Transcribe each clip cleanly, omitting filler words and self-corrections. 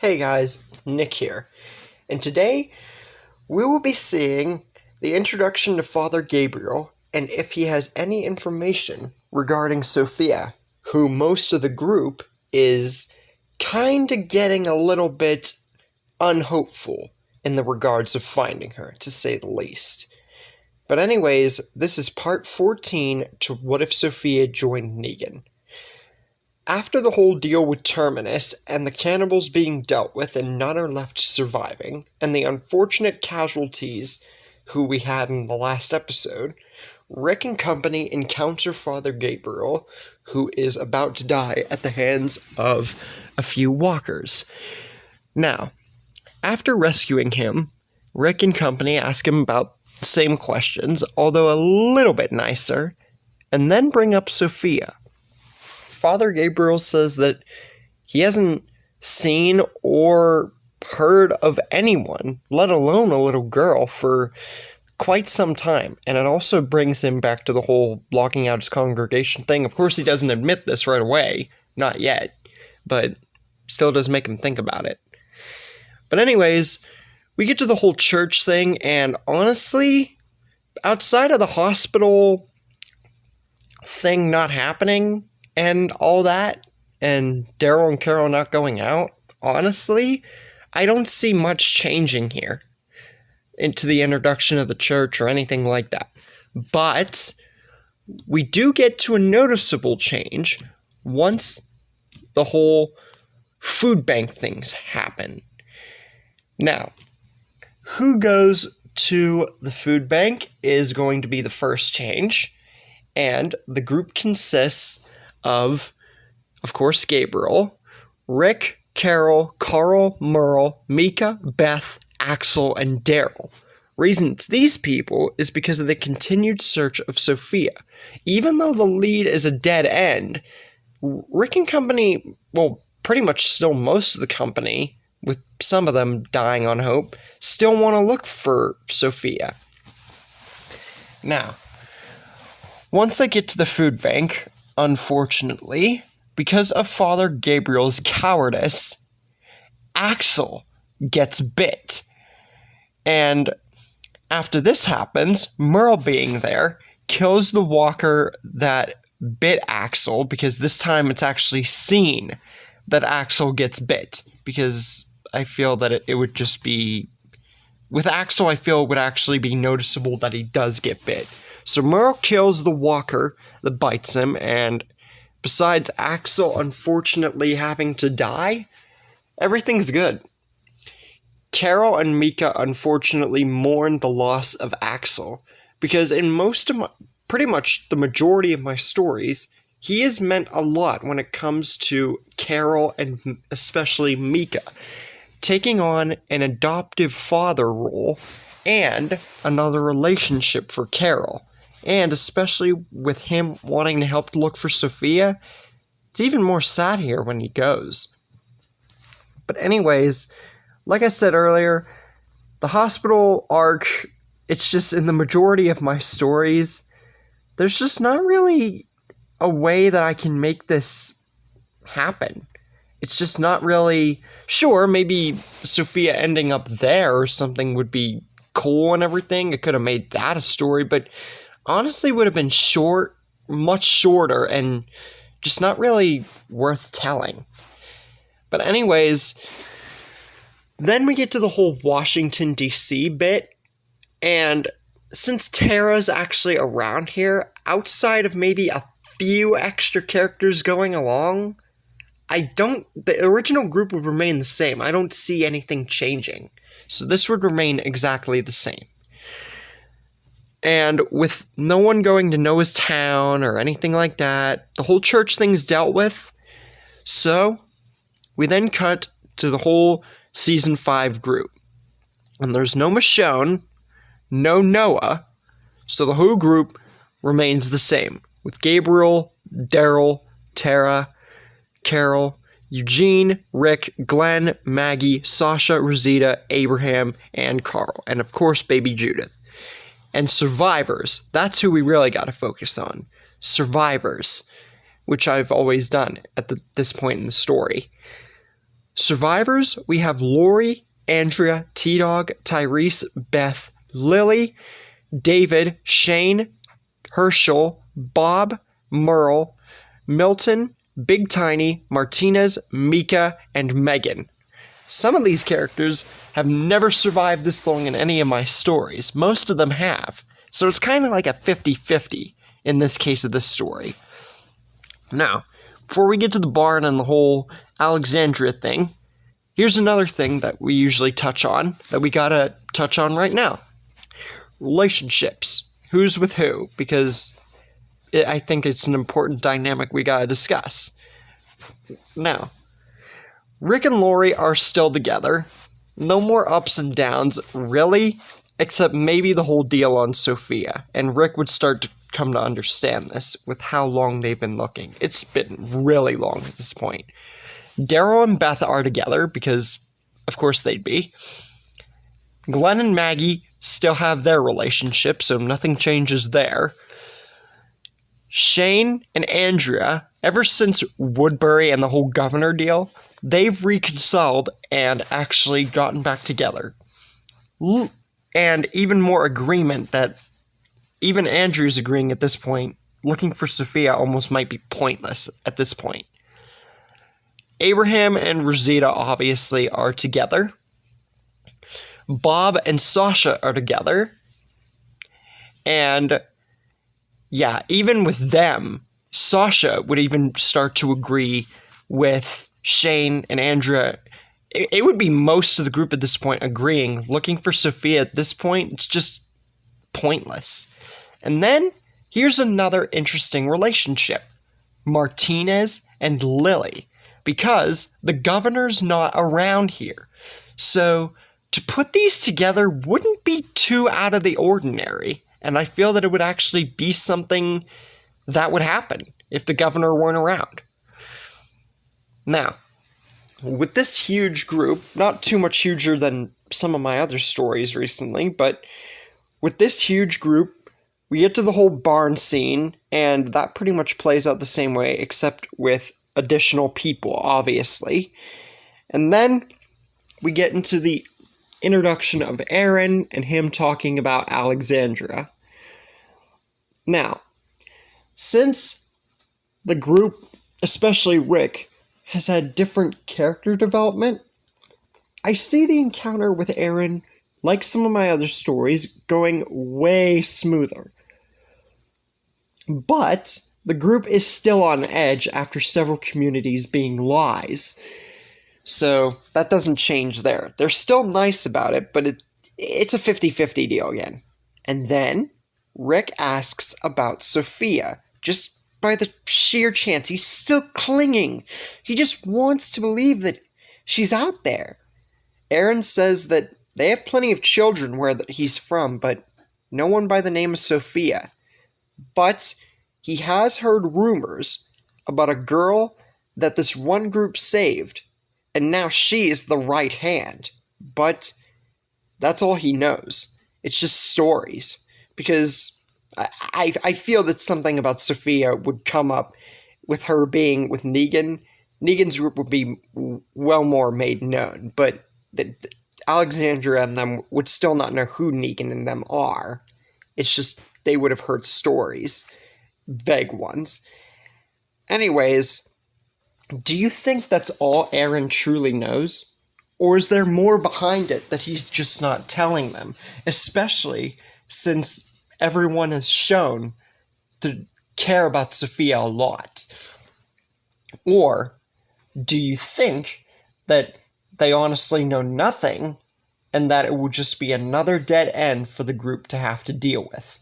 Hey guys, Nick here, and today we will be seeing the introduction to Father Gabriel and if he has any information regarding Sophia, who most of the group is kinda getting a little bit unhopeful in the regards of finding her, to say the least. But anyways, this is part 14 to What If Sophia Joined Negan. After the whole deal with Terminus, and the cannibals being dealt with and none are left surviving, and the unfortunate casualties who we had in the last episode, Rick and company encounter Father Gabriel, who is about to die at the hands of a few walkers. Now, after rescuing him, Rick and company ask him about the same questions, although a little bit nicer, and then bring up Sophia. Father Gabriel says that he hasn't seen or heard of anyone, let alone a little girl, for quite some time. And it also brings him back to the whole locking out his congregation thing. Of course, he doesn't admit this right away. Not yet. But still does make him think about it. But anyways, we get to the whole church thing. And honestly, outside of the hospital thing not happening and all that, and Daryl and Carol not going out, honestly, I don't see much changing here into the introduction of the church or anything like that. But we do get to a noticeable change once the whole food bank things happen. Now, who goes to the food bank is going to be the first change, and the group consists of course, Gabriel, Rick, Carol, Carl, Merle, Mika, Beth, Axel, and Daryl. Reason it's these people is because of the continued search of Sophia. Even though the lead is a dead end, Rick and company, well, pretty much still most of the company, with some of them dying on hope, still want to look for Sophia. Now, once they get to the food bank, unfortunately, because of Father Gabriel's cowardice, Axel gets bit. And after this happens, Merle being there kills the walker that bit Axel, because this time it's actually seen that Axel gets bit, because I feel that it would just be... With Axel, I feel it would actually be noticeable that he does get bit. So Merle kills the walker that bites him, and besides Axel unfortunately having to die, everything's good. Carol and Mika unfortunately mourn the loss of Axel, because in pretty much the majority of my stories, he has meant a lot when it comes to Carol and especially Mika, taking on an adoptive father role and another relationship for Carol. And especially with him wanting to help look for Sophia, it's even more sad here when he goes. But anyways, like I said earlier, the hospital arc, it's just in the majority of my stories, there's just not really a way that I can make this happen. It's just not really... Sure, maybe Sophia ending up there or something would be cool and everything. It could have made that a story, but honestly would have been short, much shorter, and just not really worth telling. But anyways, then we get to the whole Washington, D.C. bit, and since Tara's actually around here, outside of maybe a few extra characters going along, the original group would remain the same. I don't see anything changing. So this would remain exactly the same. And with no one going to Noah's town or anything like that, the whole church thing's dealt with. So we then cut to the whole Season 5 group. And there's no Michonne, no Noah, so the whole group remains the same. With Gabriel, Daryl, Tara, Carol, Eugene, Rick, Glenn, Maggie, Sasha, Rosita, Abraham, and Carl. And of course, baby Judith. And survivors, that's who we really got to focus on. Survivors, which I've always done at this point in the story. Survivors, we have Lori, Andrea, T-Dog, Tyrese, Beth, Lily, David, Shane, Herschel, Bob, Merle, Milton, Big Tiny, Martinez, Mika, and Megan. Some of these characters have never survived this long in any of my stories. Most of them have. So it's kind of like a 50-50 in this case of this story. Now, before we get to the barn and the whole Alexandria thing, here's another thing that we usually touch on, that we gotta touch on right now. Relationships. Who's with who? Because I think it's an important dynamic we gotta discuss. Now, Rick and Lori are still together. No more ups and downs, really, except maybe the whole deal on Sophia. And Rick would start to come to understand this with how long they've been looking. It's been really long at this point. Daryl and Beth are together because, of course, they'd be. Glenn and Maggie still have their relationship, so nothing changes there. Shane and Andrea, ever since Woodbury and the whole governor deal, they've reconciled and actually gotten back together. And even more agreement that even Andrew's agreeing at this point, looking for Sophia almost might be pointless at this point. Abraham and Rosita obviously are together. Bob and Sasha are together. And yeah, even with them, Sasha would even start to agree with Shane and Andrea. It would be most of the group at this point agreeing. Looking for Sophia at this point, it's just pointless. And then, here's another interesting relationship. Martinez and Lily. Because the governor's not around here. So, to put these together wouldn't be too out of the ordinary. And I feel that it would actually be something that would happen if the governor weren't around. Now, with this huge group, not too much huger than some of my other stories recently, but with this huge group, we get to the whole barn scene, and that pretty much plays out the same way, except with additional people, obviously. And then we get into the introduction of Aaron and him talking about Alexandria. Now, since the group, especially Rick, has had different character development, I see the encounter with Aaron, like some of my other stories, going way smoother. But the group is still on edge after several communities being lies. So that doesn't change there. They're still nice about it, but it's a 50-50 deal again. And then Rick asks about Sophia, just by the sheer chance. He's still clinging. He just wants to believe that she's out there. Aaron says that they have plenty of children where he's from, but no one by the name of Sophia. But he has heard rumors about a girl that this one group saved, and now she's the right hand. But that's all he knows. It's just stories. Because I feel that something about Sophia would come up with her being with Negan. Negan's group would be well more made known, but Alexandria and them would still not know who Negan and them are. It's just they would have heard stories. Vague ones. Anyways, do you think that's all Aaron truly knows? Or is there more behind it that he's just not telling them? Especially since everyone has shown to care about Sophia a lot. Or do you think that they honestly know nothing and that it will just be another dead end for the group to have to deal with?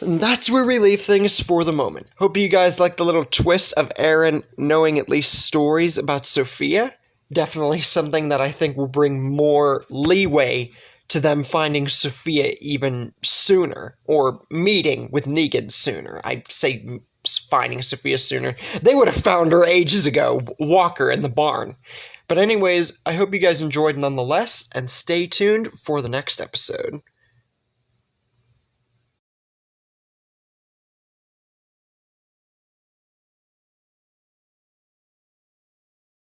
And that's where we leave things for the moment. Hope you guys like the little twist of Aaron knowing at least stories about Sophia. Definitely something that I think will bring more leeway to them finding Sophia even sooner, or meeting with Negan sooner. I'd say finding Sophia sooner. They would have found her ages ago, Walker in the barn. But anyways, I hope you guys enjoyed nonetheless, and stay tuned for the next episode.